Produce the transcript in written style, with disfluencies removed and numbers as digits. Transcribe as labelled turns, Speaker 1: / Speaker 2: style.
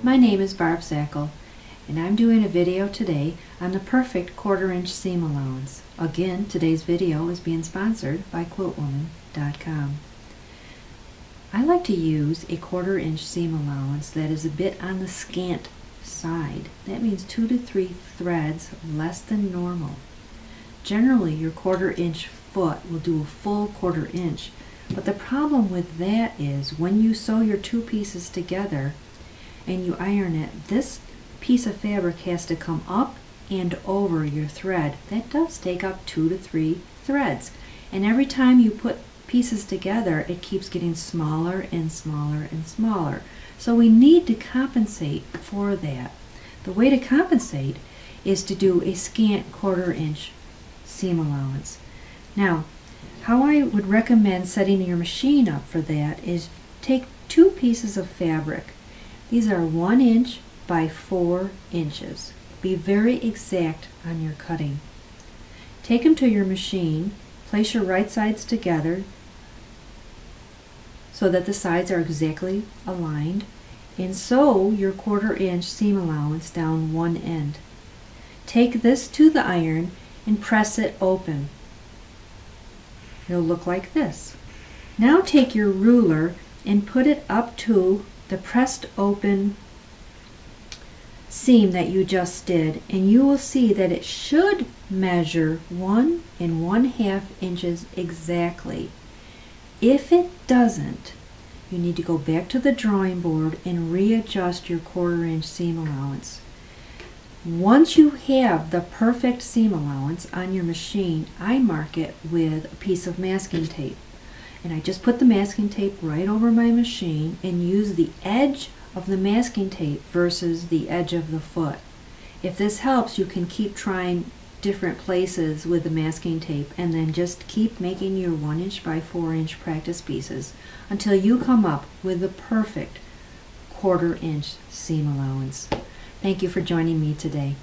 Speaker 1: My name is Barb Sackel, and I'm doing a video today on the perfect 1/4 inch seam allowance. Again, today's video is being sponsored by QuiltWoman.com. I like to use a 1/4 inch seam allowance that is a bit on the scant side. That means 2 to 3 threads less than normal. Generally, your 1/4 inch foot will do a full 1/4 inch, but the problem with that is when you sew your two pieces together and you iron it, this piece of fabric has to come up and over your thread. That does take up 2 to 3 threads, and every time you put pieces together it keeps getting smaller and smaller and smaller. So we need to compensate for that. The way to compensate is to do a scant 1/4 inch seam allowance. Now, how I would recommend setting your machine up for that is take two pieces of fabric. These are 1 inch by 4 inches. Be very exact on your cutting. Take them to your machine, place your right sides together so that the sides are exactly aligned, and sew your 1/4 inch seam allowance down one end. Take this to the iron and press it open. It'll look like this. Now take your ruler and put it up to the pressed open seam that you just did, and you will see that it should measure 1 1/2 inches exactly. If it doesn't, you need to go back to the drawing board and readjust your 1/4 inch seam allowance. Once you have the perfect seam allowance on your machine, I mark it with a piece of masking tape. And I just put the masking tape right over my machine and use the edge of the masking tape versus the edge of the foot. If this helps, you can keep trying different places with the masking tape and then just keep making your 1 inch by 4 inch practice pieces until you come up with the perfect 1/4 inch seam allowance. Thank you for joining me today.